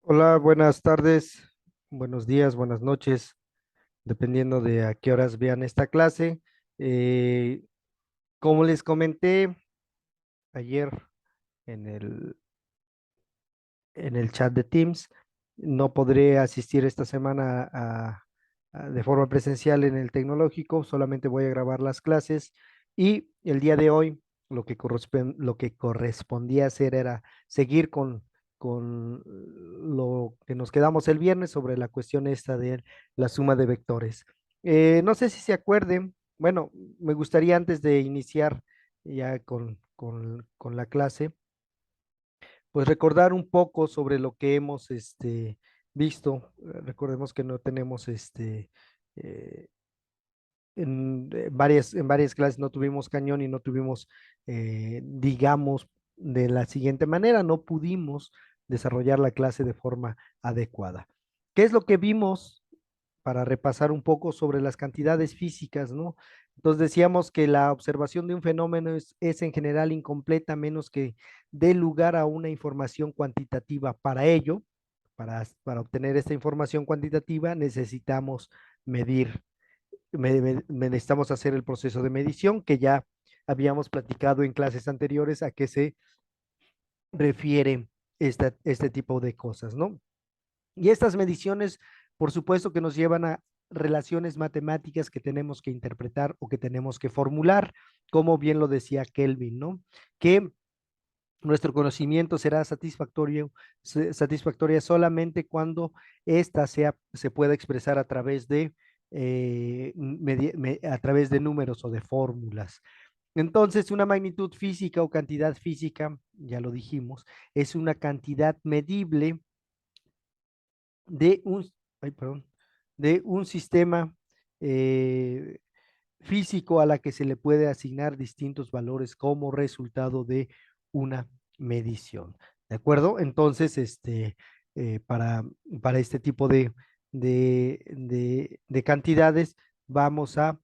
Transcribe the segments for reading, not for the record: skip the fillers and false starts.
Hola, buenas tardes, buenos días, buenas noches, dependiendo de a qué horas vean esta clase. Eh, Como les comenté ayer en el chat de Teams, no podré asistir esta semana de forma presencial en el tecnológico, solamente voy a grabar las clases y el día de hoy lo que correspondía hacer era seguir con lo que nos quedamos el viernes sobre la cuestión esta de la suma de vectores. No sé si se acuerden, bueno, me gustaría antes de iniciar ya con la clase pues recordar un poco sobre lo que hemos visto. Recordemos que no tenemos eh, en varias clases no tuvimos cañón y no tuvimos, digamos, de la siguiente manera, no pudimos desarrollar la clase de forma adecuada. ¿Qué es lo que vimos para repasar un poco sobre las cantidades físicas, ¿no? Entonces decíamos que la observación de un fenómeno es en general incompleta a menos que dé lugar a una información cuantitativa. Para ello, para obtener esta información cuantitativa, necesitamos medir, necesitamos hacer el proceso de medición que ya habíamos platicado en clases anteriores a qué se refiere este tipo de cosas, ¿no? Y estas mediciones, por supuesto, que nos llevan a relaciones matemáticas que tenemos que interpretar o que tenemos que formular, como bien lo decía Kelvin, ¿no? Que nuestro conocimiento será satisfactoria solamente cuando ésta se pueda expresar a través a través de números o de fórmulas. Entonces, una magnitud física o cantidad física, ya lo dijimos, es una cantidad medible de un, ay, perdón, de un sistema eh, físico a la que se le puede asignar distintos valores como resultado de una medición. ¿De acuerdo? Entonces, para, para este tipo de cantidades, vamos a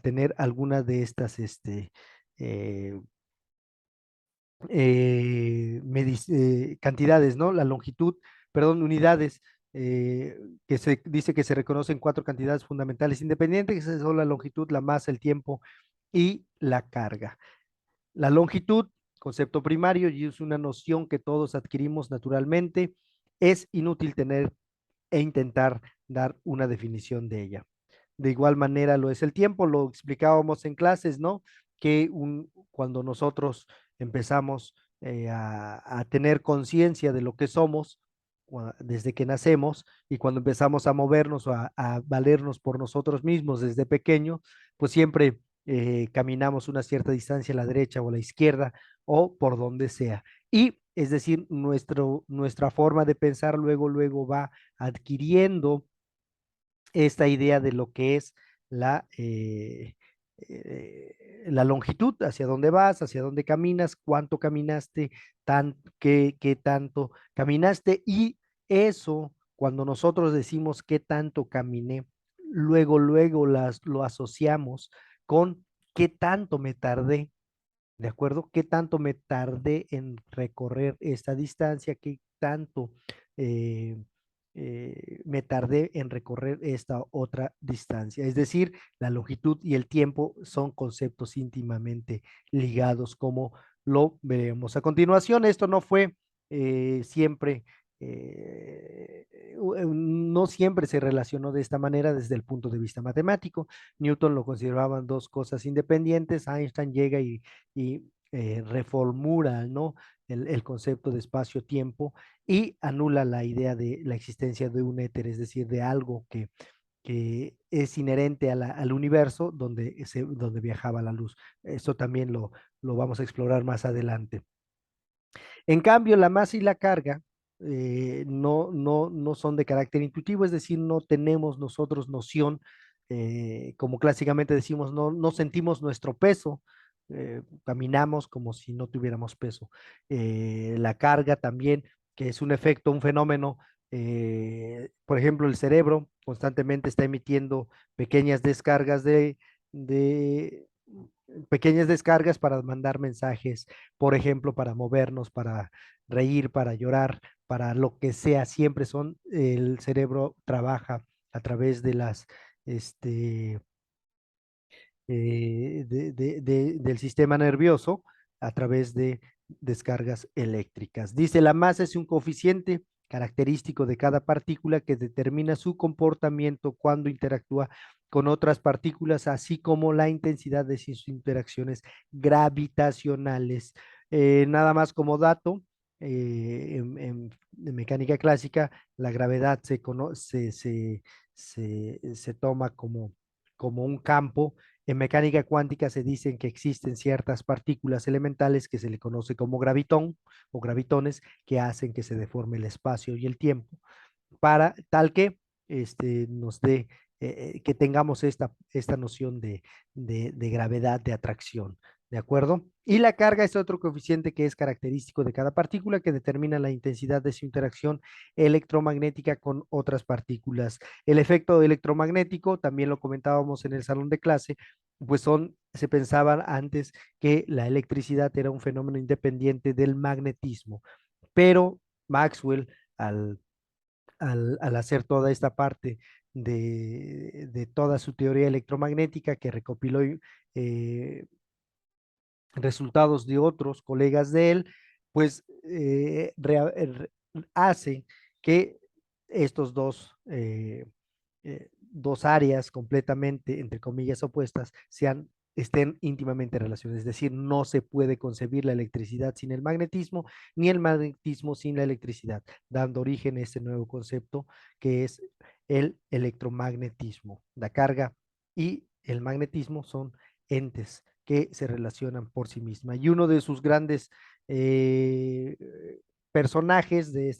tener algunas de estas eh, cantidades, ¿no? La longitud, perdón, unidades, que se dice que se reconocen cuatro cantidades fundamentales independientes, que son la longitud, la masa, el tiempo y la carga. La longitud, concepto primario, y es una noción que todos adquirimos naturalmente, es inútil tener e intentar dar una definición de ella. De igual manera lo es el tiempo, lo explicábamos en clases, ¿no? Cuando nosotros empezamos a tener conciencia de lo que somos desde que nacemos y cuando empezamos a movernos o a valernos por nosotros mismos desde pequeño, pues siempre caminamos una cierta distancia a la derecha o a la izquierda o por donde sea. Y es decir, nuestra forma de pensar luego va adquiriendo esta idea de lo que es la longitud, hacia dónde vas, hacia dónde caminas, cuánto caminaste, qué tanto caminaste y eso, cuando nosotros decimos qué tanto caminé, luego lo asociamos con qué tanto me tardé. ¿De acuerdo? ¿Qué tanto me tardé en recorrer esta distancia? ¿Qué tanto eh, me tardé en recorrer esta otra distancia? Es decir, la longitud y el tiempo son conceptos íntimamente ligados, como lo veremos a continuación. Esto no fue siempre, no siempre se relacionó de esta manera desde el punto de vista matemático. Newton lo consideraban dos cosas independientes. Einstein llega y reformula, ¿no? El concepto de espacio-tiempo y anula la idea de la existencia de un éter, es decir, de algo que es inherente al universo donde viajaba la luz. Esto también lo vamos a explorar más adelante. En cambio, la masa y la carga no son de carácter intuitivo, es decir, no tenemos nosotros noción, como clásicamente decimos, no sentimos nuestro peso, caminamos como si no tuviéramos peso. La carga también, que es un efecto, un fenómeno, por ejemplo, el cerebro constantemente está emitiendo pequeñas descargas de pequeñas descargas para mandar mensajes, por ejemplo, para movernos, para reír, para llorar, para lo que sea, siempre son, el cerebro trabaja a través de las, este, del sistema nervioso a través de descargas eléctricas. Dice, la masa es un coeficiente característico de cada partícula que determina su comportamiento cuando interactúa con otras partículas, así como la intensidad de sus interacciones gravitacionales. Nada más como dato, en mecánica clásica, la gravedad se toma como un campo. En mecánica cuántica se dicen que existen ciertas partículas elementales que se le conoce como gravitón o gravitones que hacen que se deforme el espacio y el tiempo para tal que nos dé, que tengamos esta noción de gravedad, de atracción, ¿de acuerdo? Y la carga es otro coeficiente que es característico de cada partícula que determina la intensidad de su interacción electromagnética con otras partículas. El efecto electromagnético, también lo comentábamos en el salón de clase, pues se pensaba antes que la electricidad era un fenómeno independiente del magnetismo, pero Maxwell, al al hacer toda esta parte de toda su teoría electromagnética que recopiló eh, resultados de otros colegas de él, pues hace que estos dos áreas completamente, entre comillas, opuestas, estén íntimamente relacionadas. Es decir, no se puede concebir la electricidad sin el magnetismo, ni el magnetismo sin la electricidad, dando origen a este nuevo concepto que es el electromagnetismo. La carga y el magnetismo son entes que se relacionan por sí misma. Y uno de sus grandes eh, personajes de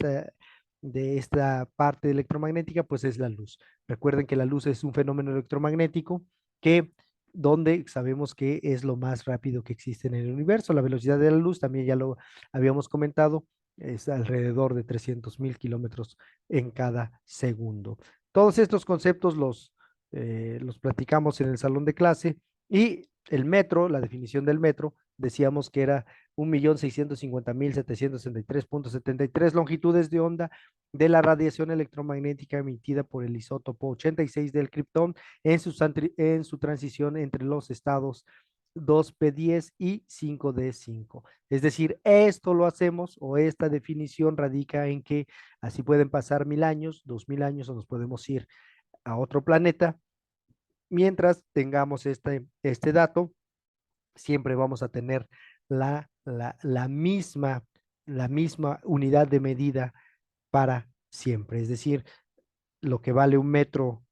esta parte electromagnética, pues es la luz. Recuerden que la luz es un fenómeno electromagnético que donde sabemos que es lo más rápido que existe en el universo. La velocidad de la luz, también ya lo habíamos comentado, es alrededor de 300.000 kilómetros en cada segundo. Todos estos conceptos los platicamos en el salón de clase y el metro, la definición del metro, decíamos que era 1.650.763.73 longitudes de onda de la radiación electromagnética emitida por el isótopo 86 del criptón en su transición entre los estados 2p10 y 5d5. Es decir, esto lo hacemos o esta definición radica en que así pueden pasar 1.000 años, 2.000 años o nos podemos ir a otro planeta. Mientras tengamos este dato, siempre vamos a tener la misma unidad de medida para siempre. Es decir, lo que vale un metro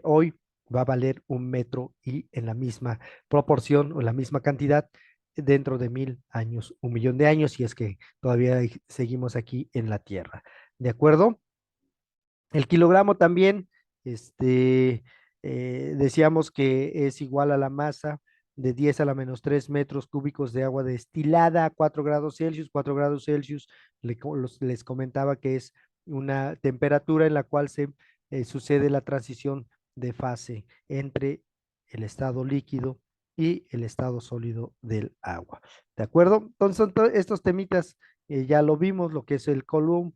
hoy va a valer un metro y en la misma proporción o la misma cantidad dentro de 1.000 años, 1.000.000 de años, si es que todavía seguimos aquí en la Tierra. ¿De acuerdo? El kilogramo también, decíamos que es igual a la masa de 10 a la menos 3 metros cúbicos de agua destilada a 4 grados Celsius. 4 grados Celsius, les comentaba que es una temperatura en la cual se sucede la transición de fase entre el estado líquido y el estado sólido del agua. ¿De acuerdo? Entonces, estos temitas ya lo vimos, lo que es el Coulomb,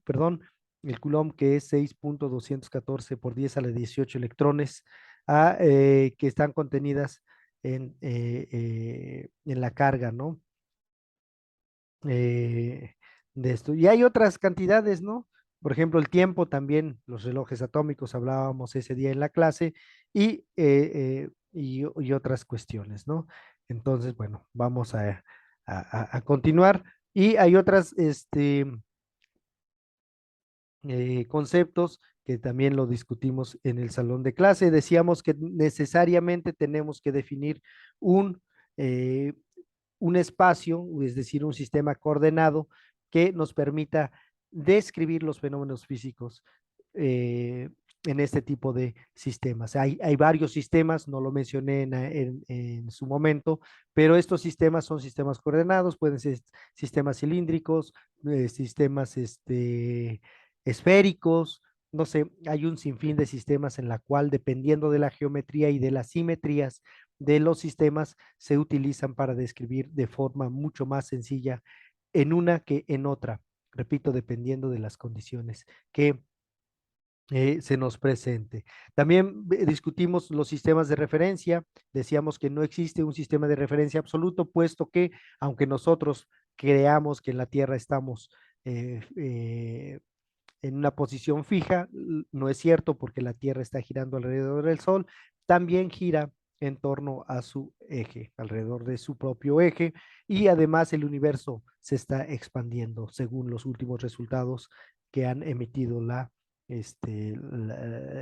perdón, el Coulomb que es 6.214 por 10 a la 18 electrones que están contenidas en la carga, ¿no? Eh, de esto. Y hay otras cantidades, ¿no? Por ejemplo, el tiempo también, los relojes atómicos, hablábamos ese día en la clase, y otras cuestiones, ¿no? Entonces, bueno, vamos a continuar. Y hay otras, conceptos que también lo discutimos en el salón de clase. Decíamos que necesariamente tenemos que definir un, eh, un espacio, es decir, un sistema coordenado que nos permita describir los fenómenos físicos en este tipo de sistemas. Hay varios sistemas, no lo mencioné en su momento, pero estos sistemas son sistemas coordenados, pueden ser sistemas cilíndricos, sistemas esféricos, no sé, hay un sinfín de sistemas en la cual, dependiendo de la geometría y de las simetrías de los sistemas, se utilizan para describir de forma mucho más sencilla en una que en otra. Repito, dependiendo de las condiciones que se nos presente. También discutimos los sistemas de referencia. Decíamos que no existe un sistema de referencia absoluto, puesto que aunque nosotros creamos que en la Tierra estamos en una posición fija, no es cierto porque la Tierra está girando alrededor del Sol, también gira en torno a su eje, alrededor de su propio eje, y además el universo se está expandiendo según los últimos resultados que han emitido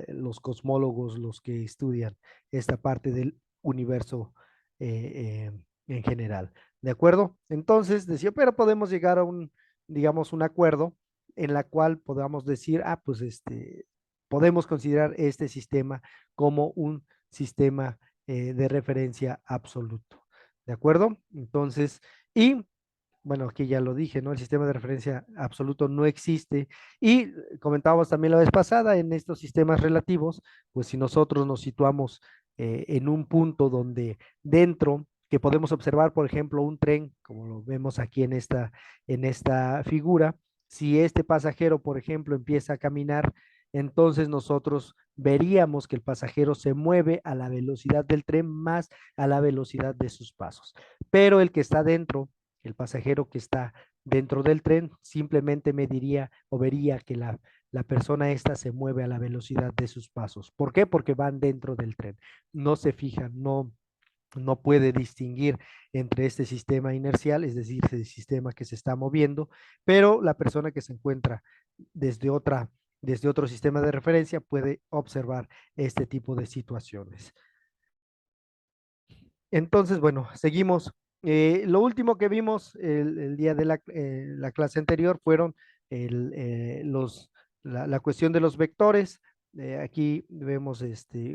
los cosmólogos, los que estudian esta parte del universo en general. ¿De acuerdo? Entonces decía, pero podemos llegar a digamos, un acuerdo en la cual podamos decir, pues podemos considerar este sistema como un sistema de referencia absoluto. ¿De acuerdo? Entonces, y bueno, aquí ya lo dije, ¿no? El sistema de referencia absoluto no existe. Y comentábamos también la vez pasada, en estos sistemas relativos, pues si nosotros nos situamos en un punto donde dentro, que podemos observar, por ejemplo, un tren, como lo vemos aquí en esta figura, si este pasajero, por ejemplo, empieza a caminar, entonces nosotros veríamos que el pasajero se mueve a la velocidad del tren más a la velocidad de sus pasos. Pero el que está dentro, el pasajero que está dentro del tren, simplemente mediría o vería que la persona esta se mueve a la velocidad de sus pasos. ¿Por qué? Porque van dentro del tren. No se fijan, no puede distinguir entre este sistema inercial, es decir, el sistema que se está moviendo, pero la persona que se encuentra desde desde otro sistema de referencia puede observar este tipo de situaciones. Entonces, bueno, seguimos. Lo último que vimos el día de la clase anterior fueron el, la cuestión de los vectores. Aquí vemos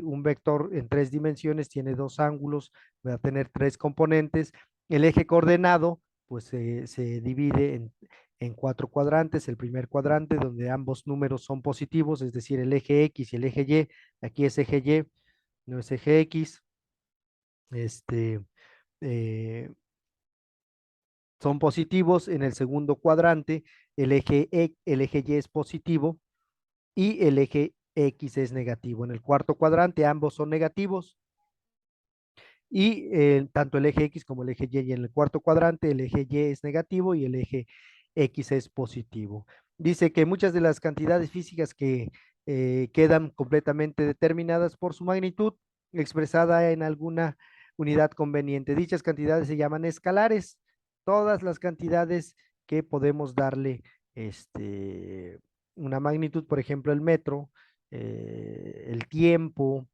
un vector en tres dimensiones, tiene dos ángulos, va a tener tres componentes. El eje coordenado, pues se divide en cuatro cuadrantes. El primer cuadrante, donde ambos números son positivos, es decir, el eje X y el eje Y. Aquí es eje Y, no es eje X. Este, eh, son positivos. En el segundo cuadrante, el eje Y es positivo y el eje X es negativo. En el cuarto cuadrante, ambos son negativos y tanto el eje X como el eje Y. Y en el cuarto cuadrante, el eje Y es negativo y el eje X es positivo. Dice que muchas de las cantidades físicas que quedan completamente determinadas por su magnitud, expresada en alguna unidad conveniente. Dichas cantidades se llaman escalares. Todas las cantidades que podemos darle una magnitud, por ejemplo, el metro, el tiempo,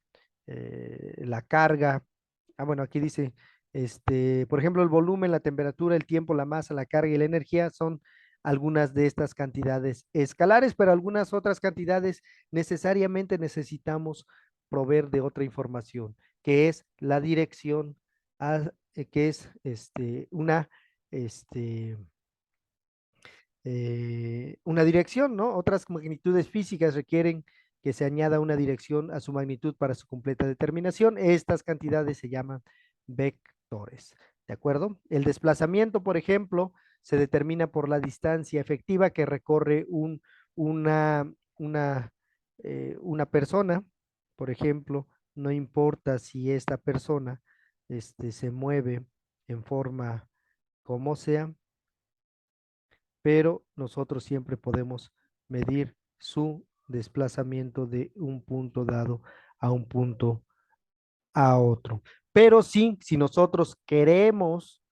la carga. Bueno, aquí dice, por ejemplo, el volumen, la temperatura, el tiempo, la masa, la carga y la energía son algunas de estas cantidades escalares, pero algunas otras cantidades necesariamente necesitamos proveer de otra información, que es la dirección, que es este, una dirección, ¿no? Otras magnitudes físicas requieren que se añada una dirección a su magnitud para su completa determinación. Estas cantidades se llaman vectores, ¿de acuerdo? El desplazamiento, por ejemplo, se determina por la distancia efectiva que recorre una, una, una persona, por ejemplo, no importa si esta persona se mueve en forma como sea, pero nosotros siempre podemos medir su desplazamiento de un punto dado a un punto a otro. Pero sí, si nosotros queremos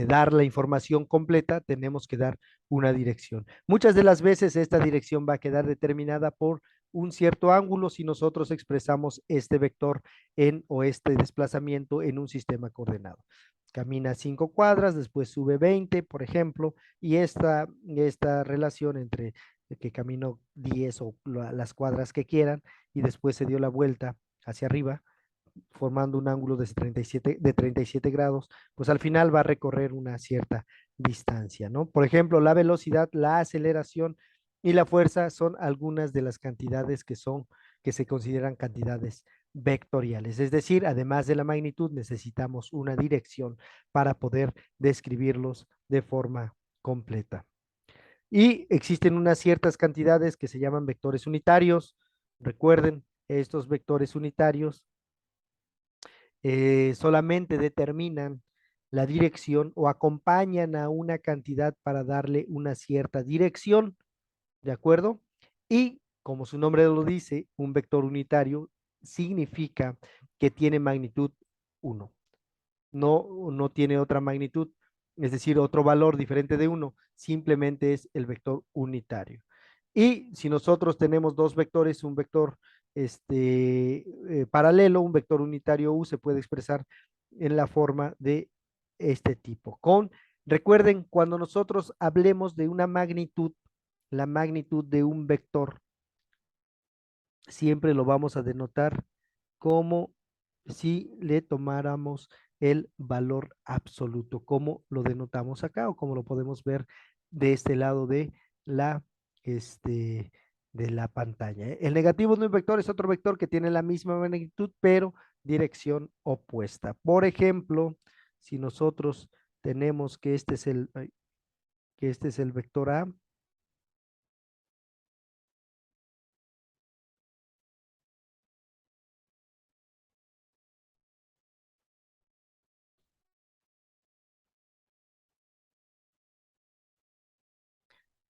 dar la información completa, tenemos que dar una dirección. Muchas de las veces esta dirección va a quedar determinada por un cierto ángulo si nosotros expresamos este vector o este desplazamiento en un sistema coordenado. Camina 5 cuadras, después sube 20, por ejemplo, y esta relación entre que caminó 10 o las cuadras que quieran y después se dio la vuelta hacia arriba, formando un ángulo de 37 grados, pues al final va a recorrer una cierta distancia, ¿no? Por ejemplo, la velocidad, la aceleración y la fuerza son algunas de las cantidades que se consideran cantidades vectoriales. Es decir, además de la magnitud, necesitamos una dirección para poder describirlos de forma completa. Y existen unas ciertas cantidades que se llaman vectores unitarios. Recuerden, estos vectores unitarios solamente determinan la dirección o acompañan a una cantidad para darle una cierta dirección, ¿de acuerdo? Y como su nombre lo dice, un vector unitario significa que tiene magnitud 1. No tiene otra magnitud, es decir, otro valor diferente de 1, simplemente es el vector unitario. Y si nosotros tenemos dos vectores, un vector paralelo, un vector unitario U se puede expresar en la forma de este tipo. Recuerden, cuando nosotros hablemos de una magnitud, la magnitud de un vector, siempre lo vamos a denotar como si le tomáramos el valor absoluto, como lo denotamos acá o como lo podemos ver de este lado la, este, de la pantalla. El negativo de un vector es otro vector que tiene la misma magnitud, pero dirección opuesta. Por ejemplo, si nosotros tenemos que que este es el vector A,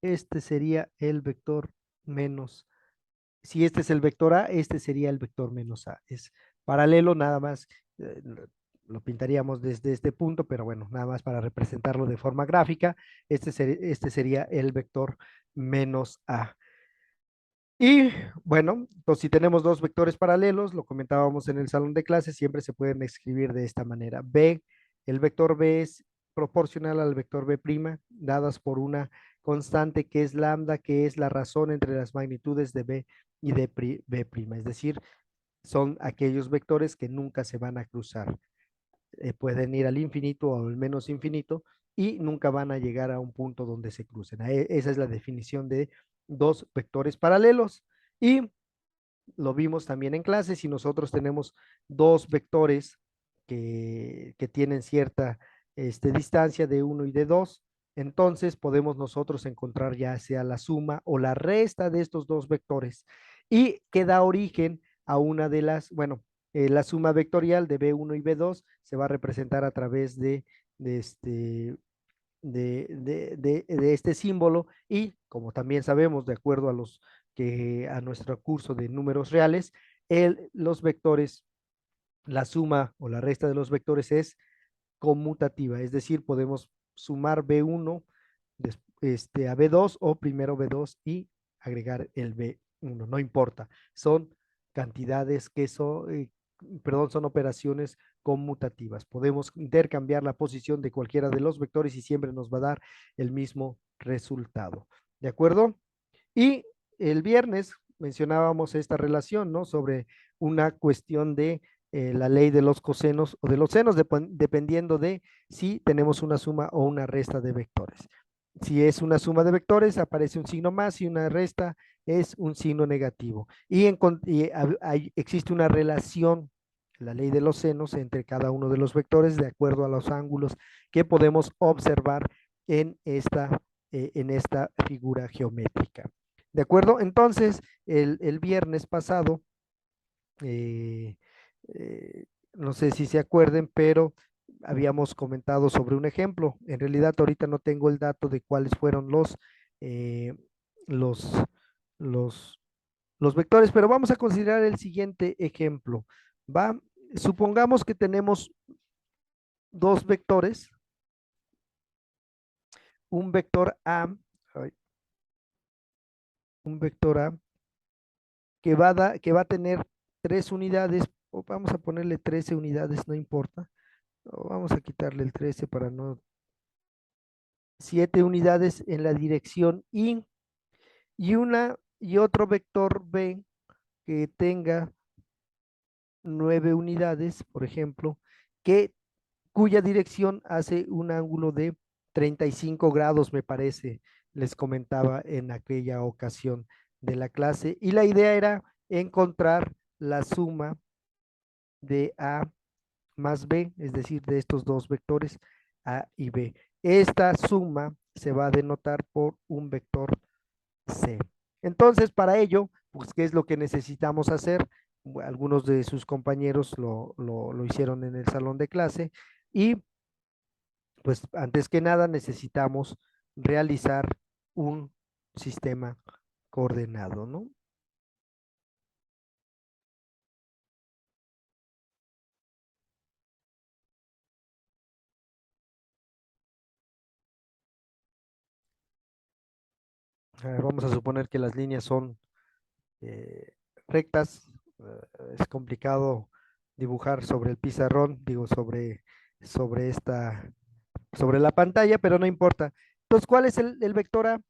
este sería el vector menos. Si este es el vector A, este sería el vector menos A. Es paralelo, nada más. Lo pintaríamos desde este punto, pero bueno, nada más para representarlo de forma gráfica, este sería el vector menos A. Y bueno, pues si tenemos dos vectores paralelos, lo comentábamos en el salón de clases, siempre se pueden escribir de esta manera. El vector B es proporcional al vector B', dadas por una constante que es lambda, que es la razón entre las magnitudes de B y de B'. Es decir, son aquellos vectores que nunca se van a cruzar. Pueden ir al infinito o al menos infinito y nunca van a llegar a un punto donde se crucen. Esa es la definición de dos vectores paralelos. Y lo vimos también en clase, si nosotros tenemos dos vectores que tienen cierta distancia de 1 y de 2, entonces podemos nosotros encontrar ya sea la suma o la resta de estos dos vectores y que da origen a una de bueno, la suma vectorial de B1 y B2 se va a representar a través de este, de este símbolo y como también sabemos, de acuerdo a nuestro curso de números reales, los vectores, la suma o la resta de los vectores es conmutativa, es decir, podemos sumar B1 a B2 o primero B2 y agregar el B1, no importa, son cantidades que son, perdón, son operaciones conmutativas. Podemos intercambiar la posición de cualquiera de los vectores y siempre nos va a dar el mismo resultado. ¿De acuerdo? Y el viernes mencionábamos esta relación, ¿no? Sobre una cuestión de la ley de los cosenos o de los senos, dependiendo de si tenemos una suma o una resta de vectores. Si es una suma de vectores, aparece un signo más y una resta es un signo negativo. Existe una relación, la ley de los senos, entre cada uno de los vectores de acuerdo a los ángulos que podemos observar en esta figura geométrica. ¿De acuerdo? Entonces, el viernes pasado, eh, no sé si se acuerden, pero habíamos comentado sobre un ejemplo. En realidad, ahorita no tengo el dato de cuáles fueron eh, los, los, los vectores, pero vamos a considerar el siguiente ejemplo. ¿Va? Supongamos que tenemos dos vectores, un vector A, un vector A que va a tener 3 unidades, o vamos a ponerle 13 unidades, no importa. O vamos a quitarle el 13 para no. 7 unidades en la dirección y otro vector B que tenga 9 unidades, por ejemplo, cuya dirección hace un ángulo de 35 grados, me parece. les comentaba en aquella ocasión de la clase. Y la idea era encontrar la suma de A más B, es decir, de estos dos vectores A y B. Esta suma se va a denotar por un vector C. Entonces, para ello, pues, ¿qué es lo que necesitamos hacer? Algunos de sus compañeros lo hicieron en el salón de clase y pues antes que nada necesitamos realizar un sistema coordenado, ¿no? Vamos a suponer que las líneas son eh, rectas. Es complicado dibujar sobre el pizarrón, digo, sobre sobre la pantalla, pero no importa. Entonces, ¿cuál es el vector A?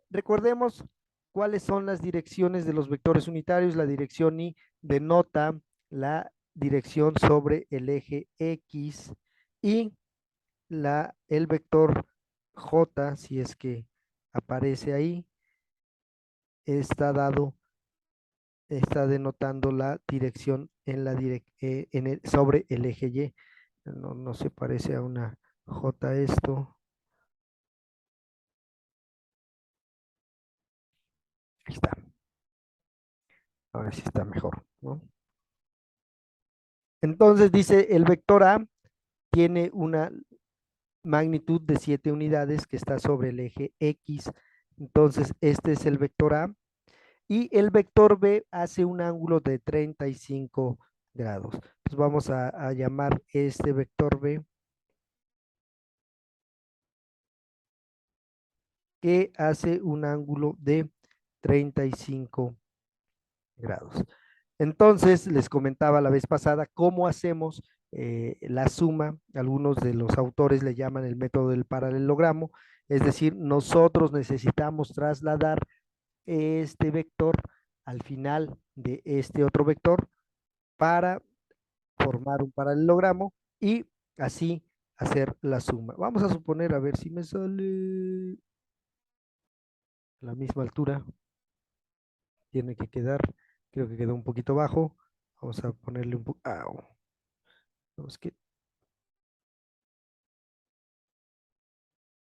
Recordemos cuáles son las direcciones de los vectores unitarios. La dirección Y denota la dirección sobre el eje X y el vector J, si es que aparece ahí, está dado, está denotando la dirección sobre el eje Y. No se parece a una J esto. Ahí está. Ahora sí está mejor, ¿no? Entonces dice el vector A tiene una magnitud de 7 unidades que está sobre el eje X. Entonces, este es el vector A. Y el vector B hace un ángulo de 35 grados. Entonces, vamos a llamar este vector B que hace un ángulo de 35 grados. Entonces, les comentaba la vez pasada cómo hacemos la suma. Algunos de los autores le llaman el método del paralelogramo, es decir, nosotros necesitamos trasladar este vector al final de este otro vector para formar un paralelogramo y así hacer la suma. Vamos a suponer, a ver si me sale la misma altura. Tiene que quedar, creo que quedó un poquito bajo. Vamos a ponerle un poco.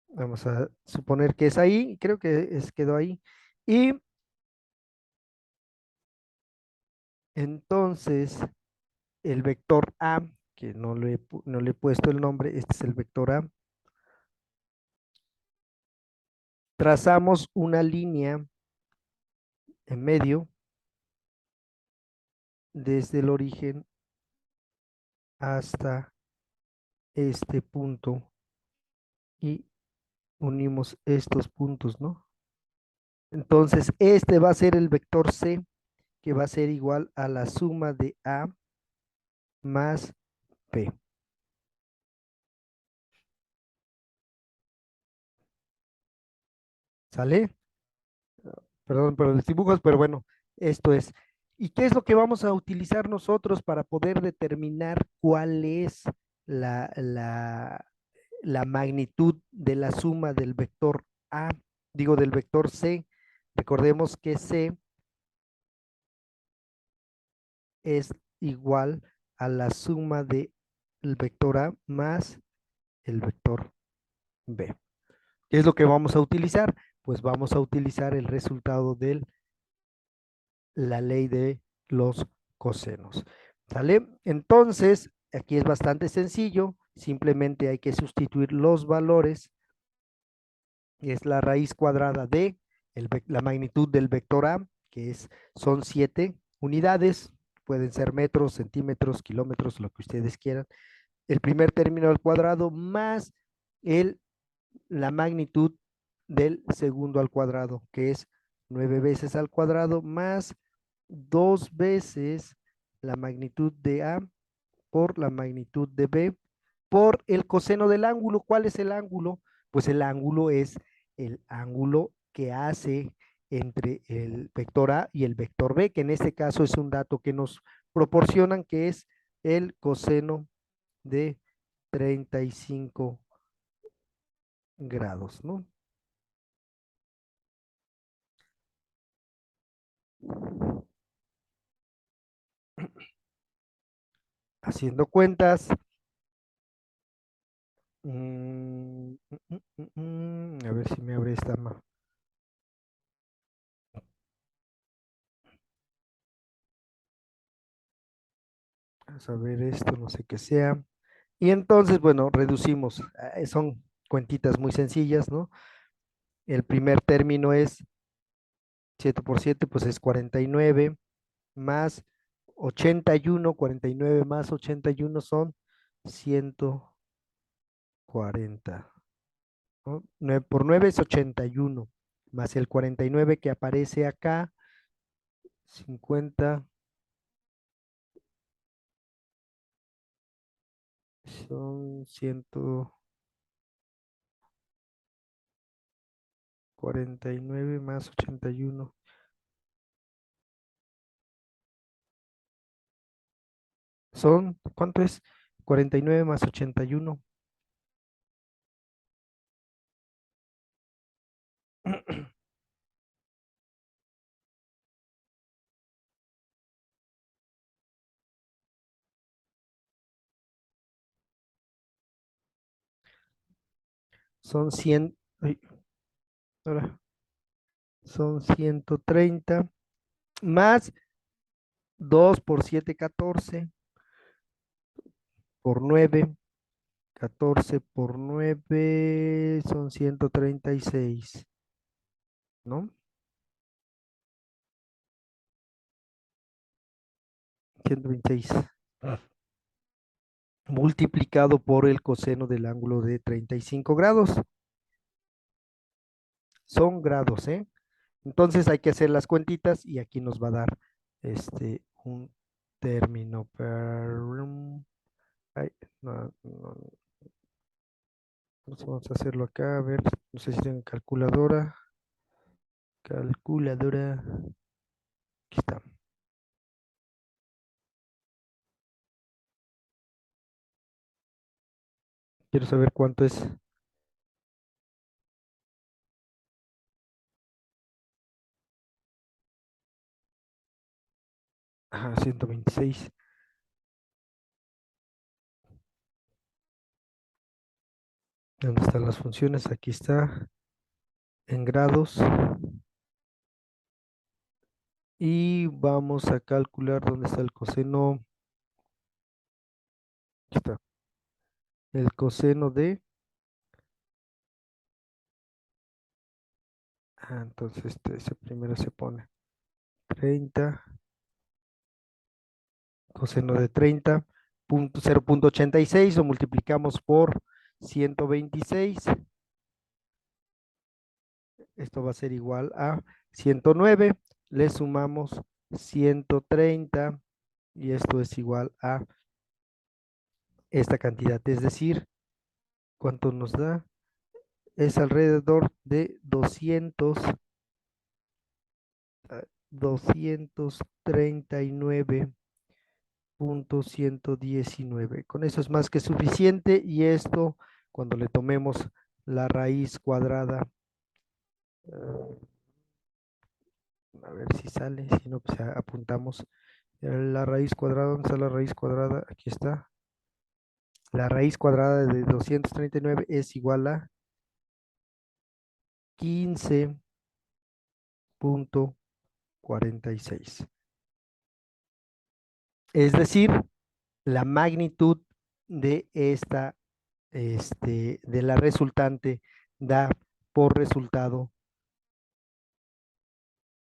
Vamos a suponer que es ahí, creo que quedó ahí. Y entonces el vector A, que no le he puesto el nombre, este es el vector A. Trazamos una línea en medio desde el origen hasta este punto y unimos estos puntos, ¿no? Entonces, este va a ser el vector C, que va a ser igual a la suma de A más B. ¿Sale? Perdón por los dibujos, pero bueno, esto es. ¿Y qué es lo que vamos a utilizar nosotros para poder determinar cuál es la, la, la magnitud de la suma del vector A, digo del vector C? Recordemos que C es igual a la suma de el vector A más el vector B. ¿Qué es lo que vamos a utilizar? Pues vamos a utilizar el resultado de la ley de los cosenos. ¿Sale? Entonces, aquí es bastante sencillo, simplemente hay que sustituir los valores, es la raíz cuadrada de la magnitud del vector A, que son 7 unidades, pueden ser metros, centímetros, kilómetros, lo que ustedes quieran. El primer término al cuadrado más el, la magnitud del segundo al cuadrado, que es 9 veces al cuadrado más 2 veces la magnitud de A por la magnitud de B por el coseno del ángulo. ¿Cuál es el ángulo? Pues el ángulo es el ángulo que hace entre el vector A y el vector B, que en este caso es un dato que nos proporcionan, que es el coseno de 35 grados, ¿no? Haciendo cuentas. A ver si me abre esta. Vamos a ver esto, no sé qué sea. Y entonces, bueno, reducimos. Son cuentitas muy sencillas, ¿no? El primer término es 7 por 7, pues es 49 más 81. 49 más 81 son 140, ¿no? 9 por 9 es 81, más el 49 que aparece acá, 50, son 149 más 81. Son, ¿cuánto es? 49 más 81. Son 100, ay, ahora, son 130 más 2 por 7 14 por 9, 14 por 9 son 136, ¿no? 126 multiplicado por el coseno del ángulo de 35 grados. Son grados, ¿eh? Entonces hay que hacer las cuentitas y aquí nos va a dar un término. Ay, no, no, vamos a hacerlo acá, a ver, no sé si tengo calculadora. Calculadora, aquí está. Quiero saber cuánto es. Ajá, 126. ¿Dónde están las funciones? Aquí está, en grados. Y vamos a calcular dónde está el coseno. Aquí está. El coseno de. Entonces ese primero se pone 30. Coseno de 30. 0,86 lo multiplicamos por 126. Esto va a ser igual a 109. Le sumamos 130 y esto es igual a esta cantidad. Es decir, ¿cuánto nos da? Es alrededor de 239.119. Con eso es más que suficiente y esto, cuando le tomemos la raíz cuadrada, a ver si sale, si no, pues apuntamos la raíz cuadrada. ¿Dónde está la raíz cuadrada? Aquí está. La raíz cuadrada de 239 es igual a 15,46. Es decir, la magnitud de de la resultante da por resultado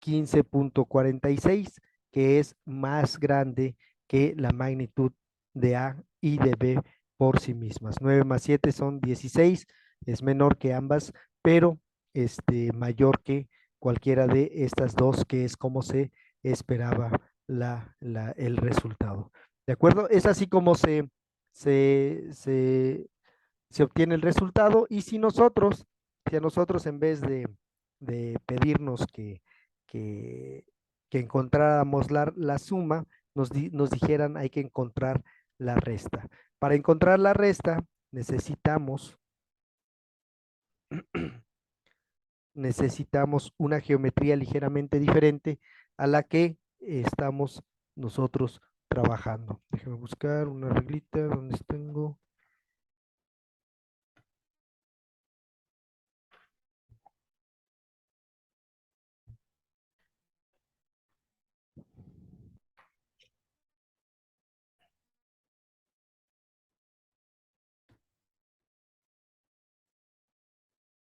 15,46, que es más grande que la magnitud de A y de B por sí mismas. 9 más 7 son 16, es menor que ambas, pero mayor que cualquiera de estas dos, que es como se esperaba el resultado. ¿De acuerdo? Es así como se, se, se obtiene el resultado. Y si a nosotros en vez de pedirnos que, que encontráramos la suma, nos dijeran hay que encontrar la resta. Para encontrar la resta necesitamos, necesitamos una geometría ligeramente diferente a la que estamos nosotros trabajando. Déjeme buscar una reglita donde tengo.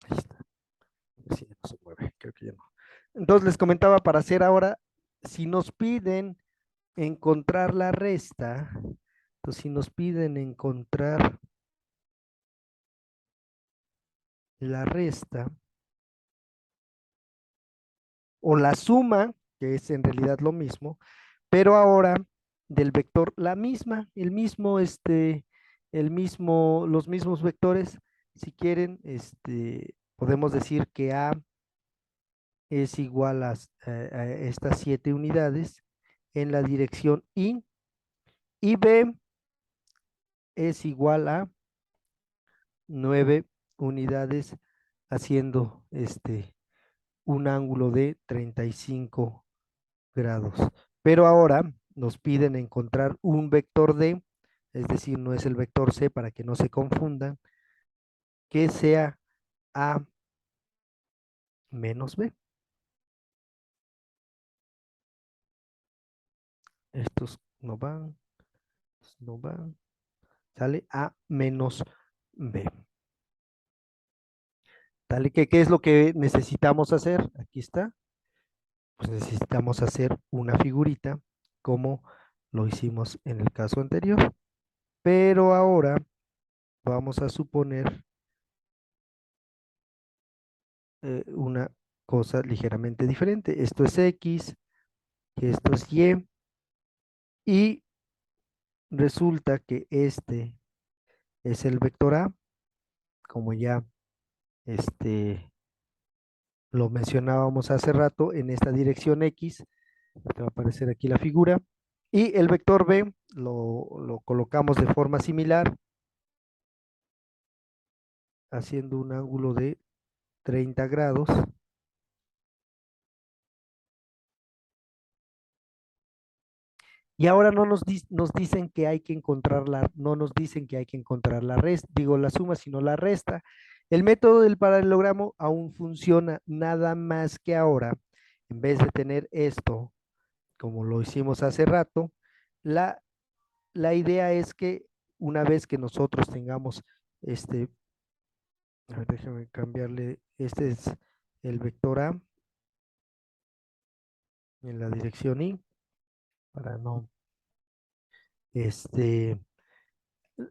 Ahí está. Sí, no se mueve, creo que ya no. Entonces les comentaba para hacer ahora, si nos piden encontrar la resta, entonces si nos piden encontrar la resta o la suma, que es en realidad lo mismo, pero ahora del vector la misma, los mismos vectores, si quieren, podemos decir que A es igual a estas 7 unidades en la dirección y B es igual a 9 unidades haciendo un ángulo de 35 grados. Pero ahora nos piden encontrar un vector D, es decir, no es el vector C para que no se confundan, que sea A menos B. Estos no van, no van, sale A menos B. Dale, ¿qué es lo que necesitamos hacer? Aquí está. Pues necesitamos hacer una figurita como lo hicimos en el caso anterior. Pero ahora vamos a suponer una cosa ligeramente diferente. Esto es X, y esto es y resulta que este es el vector A, como ya este, lo mencionábamos hace rato en esta dirección X, te va a aparecer aquí la figura, y el vector B lo colocamos de forma similar, haciendo un ángulo de 30 grados. Y ahora no nos dicen que hay que encontrar no nos dicen que hay que encontrar la resta, digo la suma, sino la resta. El método del paralelogramo aún funciona, nada más que ahora, en vez de tener esto, como lo hicimos hace rato, la, la idea es que una vez que nosotros tengamos a ver, déjame cambiarle, este es el vector A en la dirección Y, para no,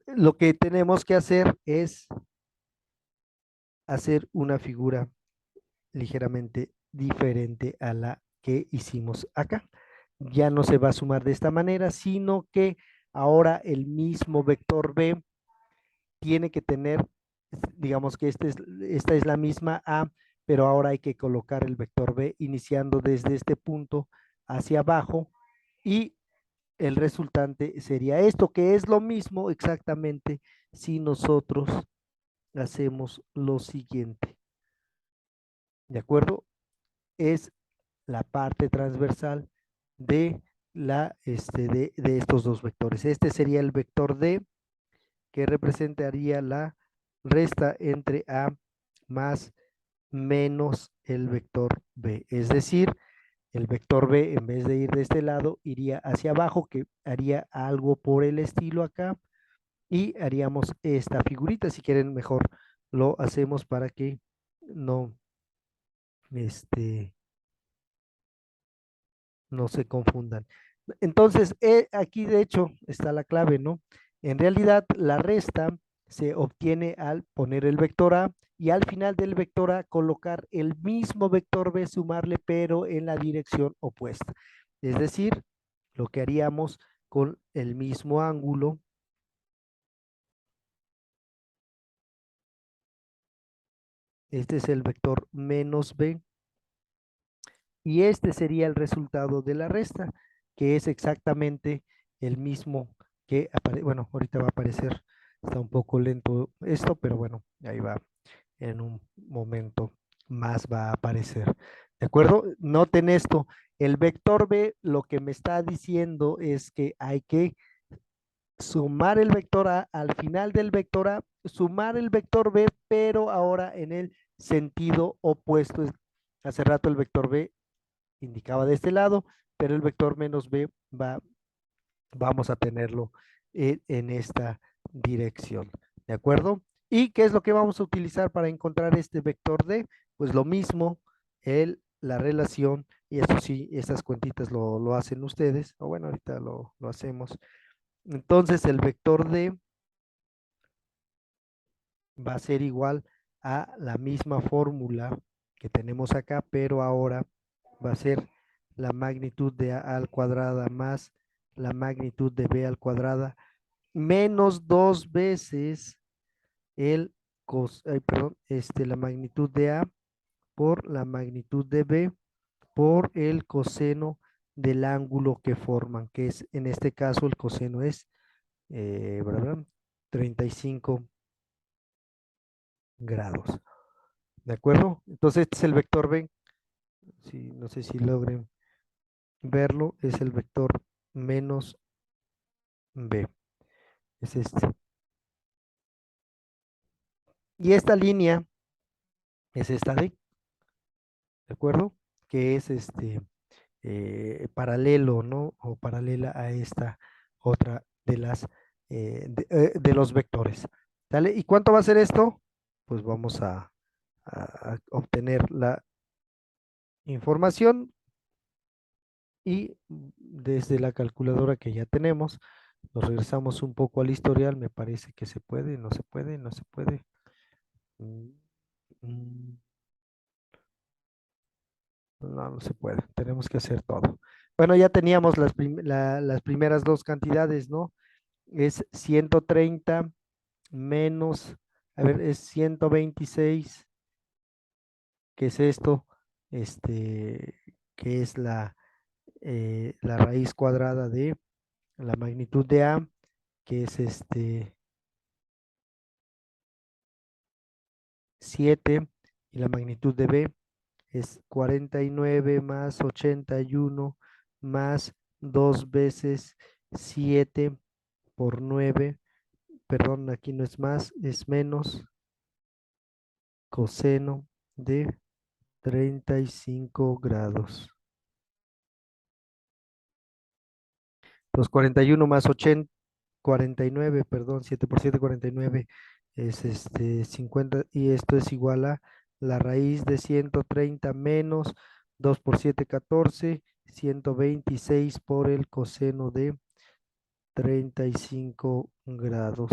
lo que tenemos que hacer es hacer una figura ligeramente diferente a la que hicimos acá. Ya no se va a sumar de esta manera, sino que ahora el mismo vector B tiene que tener, digamos que esta es la misma A, pero ahora hay que colocar el vector B iniciando desde este punto hacia abajo y el resultante sería esto, que es lo mismo exactamente si nosotros hacemos lo siguiente. ¿De acuerdo? Es la parte transversal de, de estos dos vectores. Este sería el vector D, que representaría la resta entre A más menos el vector B. Es decir, el vector B, en vez de ir de este lado, iría hacia abajo, que haría algo por el estilo acá, y haríamos esta figurita. Si quieren, mejor lo hacemos para que no, este, no se confundan. Entonces, aquí de hecho está la clave, ¿no? En realidad, la resta se obtiene al poner el vector A y al final del vector A colocar el mismo vector B, sumarle, pero en la dirección opuesta. Es decir, lo que haríamos con el mismo ángulo. Este es el vector menos B. Y este sería el resultado de la resta, que es exactamente el mismo que aparece. Bueno, ahorita va a aparecer, está un poco lento esto, pero bueno, ahí va, en un momento más va a aparecer. ¿De acuerdo? Noten esto, El vector B lo que me está diciendo es que hay que sumar el vector A al final del vector A, sumar el vector B, pero ahora en el sentido opuesto. Hace rato el vector B indicaba de este lado, pero el vector menos B vamos a tenerlo en esta dirección. ¿De acuerdo? ¿Y qué es lo que vamos a utilizar para encontrar este vector D? Pues lo mismo, la relación, y eso sí, esas cuentitas lo hacen ustedes, o bueno, ahorita lo hacemos. Entonces el vector D va a ser igual a la misma fórmula que tenemos acá, pero ahora va a ser la magnitud de A al cuadrada más la magnitud de B al cuadrada menos dos veces la magnitud de A por la magnitud de B por el coseno del ángulo que forman, que es en este caso el coseno es ¿verdad? 35 grados. ¿De acuerdo? Entonces este es el vector B. No sé si logren verlo, es el vector menos B. Es este. Y esta línea es esta ¿de acuerdo? Que es paralelo, ¿no? O paralela a esta otra de de los vectores. ¿Sale? ¿Y cuánto va a ser esto? Pues vamos a obtener la información y desde la calculadora que ya tenemos, nos regresamos un poco al historial, me parece que se puede, no se puede, no se puede. Mm, mm, No, no se puede, tenemos que hacer todo. Bueno, ya teníamos las primeras dos cantidades, ¿no? Es 130 menos, a ver, es 126, que es esto, que es la raíz cuadrada de la magnitud de A, que es 7, y la magnitud de B es 49 más 81 más 2 veces 7 por 9, perdón, aquí no es más, es menos coseno de 35 grados. Los 41 más 80, 49, perdón, 7 por 7, 49 es 50, y esto es igual a la raíz de 130 menos 2 por 7, 14, 126 por el coseno de 35 grados.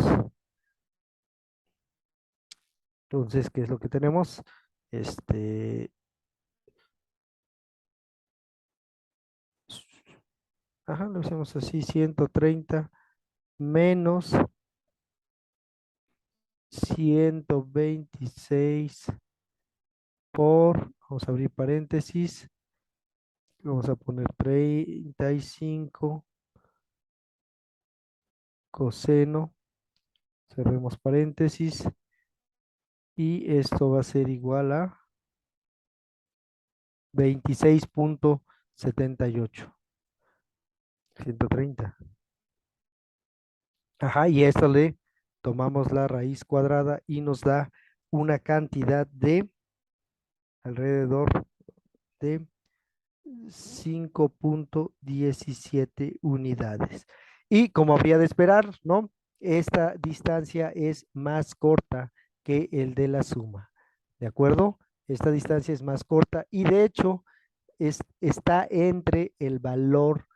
Entonces, ¿qué es lo que tenemos? Ajá, lo hacemos así, 130 menos 126 vamos a abrir paréntesis, vamos a poner 35 coseno, cerremos paréntesis, y esto va a ser igual a 26.78, 130. Ajá, y esto le tomamos la raíz cuadrada y nos da una cantidad de alrededor de 5.17 unidades. Y como habría de esperar, ¿no? Esta distancia es más corta que el de la suma. ¿De acuerdo? Esta distancia es más corta y de hecho está entre el valor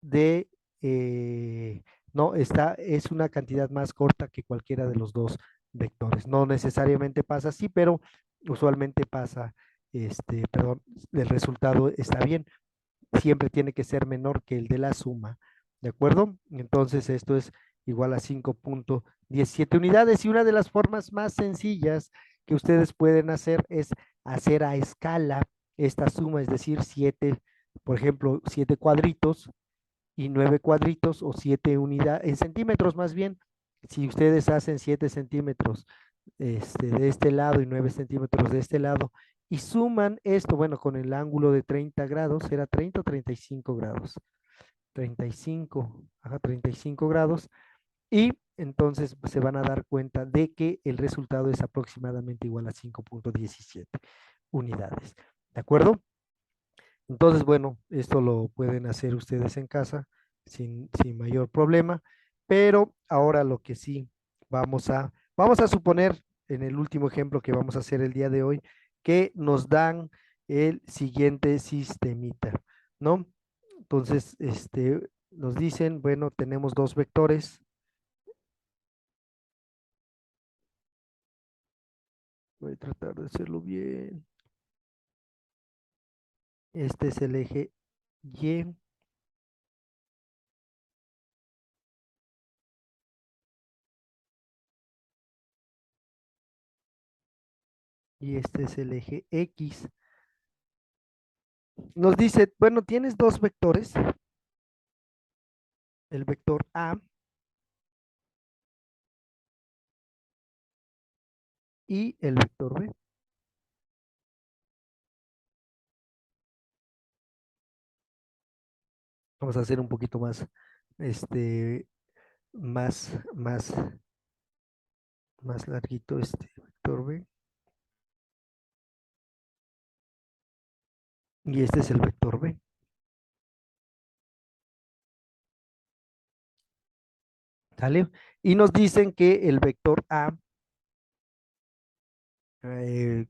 de, no, es una cantidad más corta que cualquiera de los dos vectores. No necesariamente pasa así, pero usualmente pasa, perdón, el resultado está bien. Siempre tiene que ser menor que el de la suma, ¿de acuerdo? Entonces esto es igual a 5.17 unidades y una de las formas más sencillas que ustedes pueden hacer es hacer a escala esta suma, es decir, 7, por ejemplo, 7 cuadritos y 9 cuadritos o 7 unidades, en centímetros más bien, si ustedes hacen 7 centímetros de este lado y 9 centímetros de este lado y suman esto, bueno, con el ángulo de 30 grados, ¿era 30 o 35 grados? 35, ajá, 35 grados, y entonces se van a dar cuenta de que el resultado es aproximadamente igual a 5,17 unidades. ¿De acuerdo? Entonces, bueno, esto lo pueden hacer ustedes en casa sin mayor problema, pero ahora lo que sí vamos a suponer en el último ejemplo que vamos a hacer el día de hoy, que nos dan el siguiente sistemita, ¿no? Entonces, nos dicen, bueno, tenemos dos vectores. Voy a tratar de hacerlo bien. Este es el eje Y y este es el eje X. Nos dice, bueno, tienes dos vectores, el vector A y el vector B. Vamos a hacer un poquito más, este, más, más, más larguito este vector B. Y este es el vector B. ¿Sale? Y nos dicen que el vector A, eh,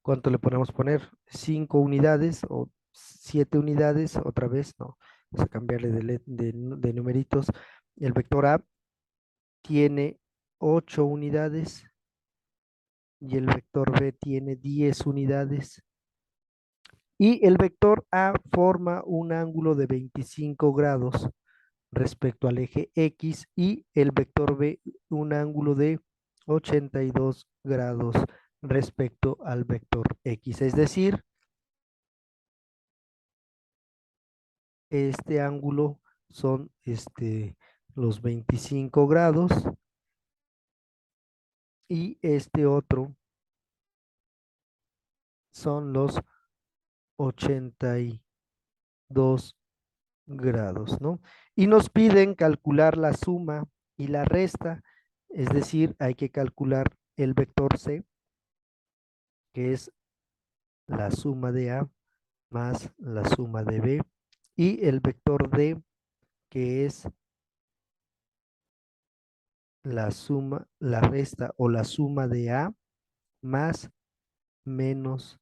¿cuánto le podemos poner? 5 unidades o 7 unidades, otra vez, no, vamos a cambiarle de numeritos. El vector A tiene 8 unidades y el vector B tiene 10 unidades. Y el vector A forma un ángulo de 25 grados respecto al eje X y el vector B un ángulo de 82 grados respecto al vector X. Es decir, este ángulo son los 25 grados y este otro son los 82 grados, ¿no? Y nos piden calcular la suma y la resta, es decir, hay que calcular el vector C, que es la suma de A más la suma de B, y el vector D, que es la suma, la resta o la suma de A más menos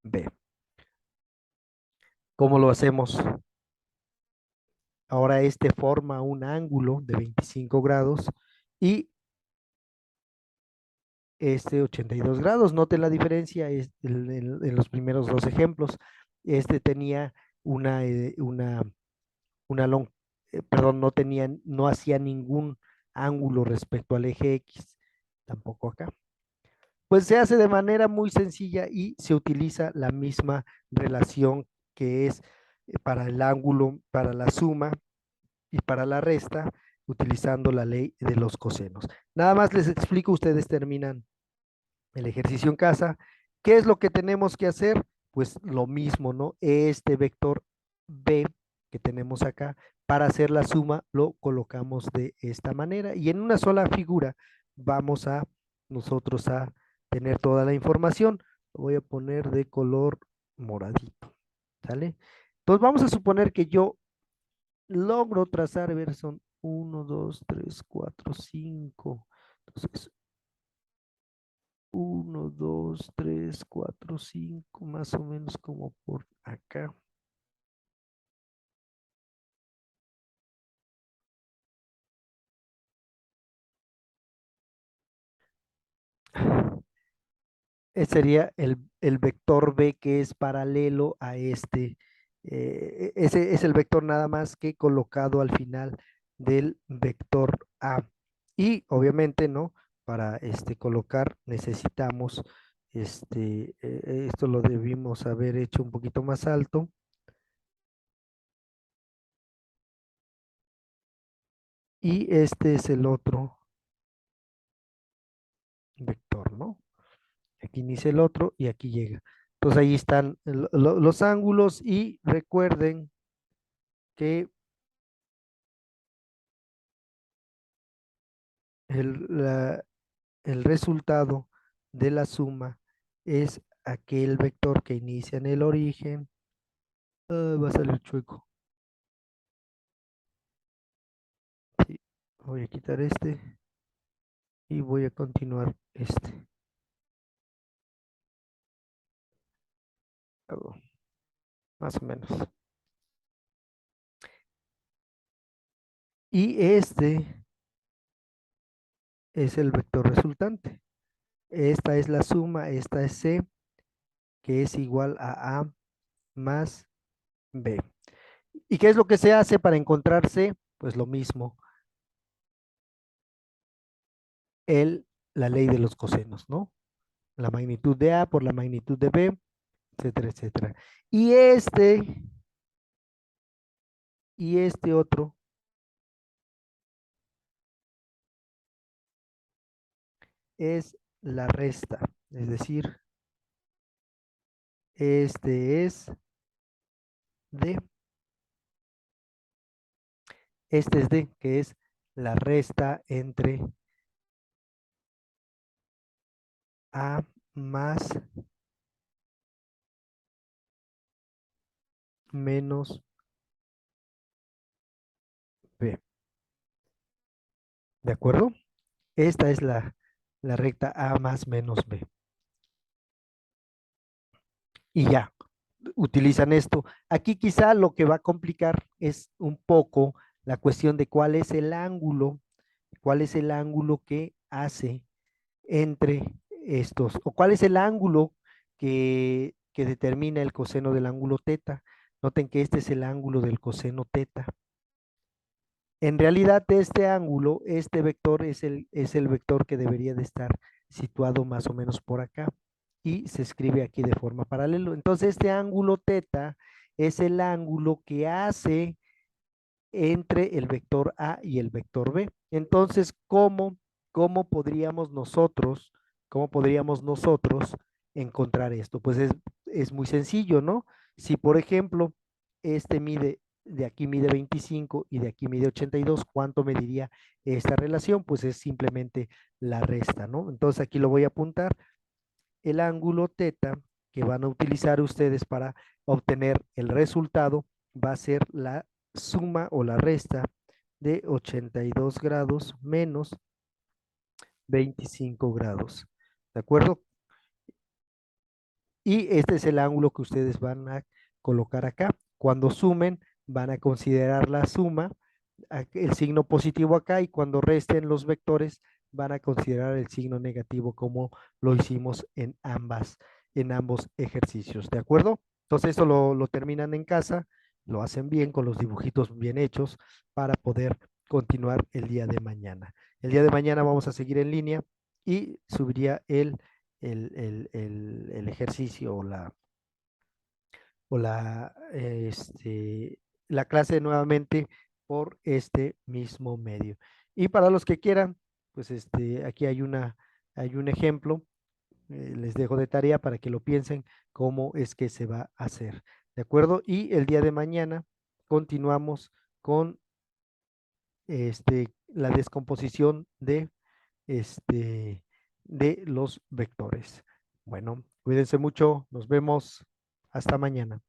B. ¿Cómo lo hacemos? Ahora este forma un ángulo de 25 grados y este 82 grados. Noten la diferencia en los primeros dos ejemplos. Este tenía una, una long, perdón, no hacía ningún ángulo respecto al eje X, tampoco acá. Pues se hace de manera muy sencilla y se utiliza la misma relación que es para el ángulo, para la suma y para la resta, utilizando la ley de los cosenos. Nada más les explico, ustedes terminan el ejercicio en casa. ¿Qué es lo que tenemos que hacer? Pues lo mismo, ¿no? Este vector B que tenemos acá, para hacer la suma lo colocamos de esta manera y en una sola figura vamos a nosotros a tener toda la información. Lo voy a poner de color moradito, ¿sale? Entonces vamos a suponer que yo logro trazar, a ver, son 1, 2, 3, 4, 5. Entonces, 1, 2, 3, 4, 5, más o menos como por acá. Ese sería el vector B que es paralelo a este. Ese es el vector nada más que colocado al final del vector A. Y obviamente, ¿no? Para colocar necesitamos, esto lo debimos haber hecho un poquito más alto. Y este es el otro vector, ¿no? Aquí inicia el otro y aquí llega. Entonces ahí están los ángulos y recuerden que el, la- el resultado de la suma es aquel vector que inicia en el origen. Va a salir chueco. Sí, voy a quitar este y voy a continuar este. Hago más o menos. Y este es el vector resultante. Esta es la suma, esta es C, que es igual a más B. ¿Y qué es lo que se hace para encontrar C? Pues lo mismo, el, la ley de los cosenos, ¿no? La magnitud de A por la magnitud de B, etcétera, etcétera. Y este otro es la resta, es decir, este es D, este es D, que es la resta entre A más menos B. ¿De acuerdo? Esta es la recta A más menos B. Y ya, utilizan esto. Aquí quizá lo que va a complicar es un poco la cuestión de cuál es el ángulo que hace entre estos, o cuál es el ángulo que determina el coseno del ángulo teta. Noten que este es el ángulo del coseno teta. En realidad, este ángulo, este vector es el vector que debería de estar situado más o menos por acá y se escribe aquí de forma paralela. Entonces, este ángulo teta es el ángulo que hace entre el vector A y el vector B. Entonces, cómo cómo podríamos nosotros encontrar esto? Pues es muy sencillo, ¿no? Si, por ejemplo, de aquí mide 25 y de aquí mide 82, ¿cuánto mediría esta relación? Pues es simplemente la resta, ¿no? Entonces aquí lo voy a apuntar. El ángulo teta que van a utilizar ustedes para obtener el resultado va a ser la suma o la resta de 82 grados menos 25 grados. ¿De acuerdo? Y este es el ángulo que ustedes van a colocar acá. Cuando sumen, van a considerar la suma, el signo positivo acá, y cuando resten los vectores, van a considerar el signo negativo como lo hicimos en ambos ejercicios. ¿De acuerdo? Entonces esto lo terminan en casa, lo hacen bien con los dibujitos bien hechos para poder continuar el día de mañana. El día de mañana vamos a seguir en línea y subiría el ejercicio la clase nuevamente por este mismo medio. Y para los que quieran, pues aquí hay un ejemplo, les dejo de tarea para que lo piensen cómo es que se va a hacer. ¿De acuerdo? Y el día de mañana continuamos con la descomposición este, de los vectores. Bueno, cuídense mucho, nos vemos, hasta mañana.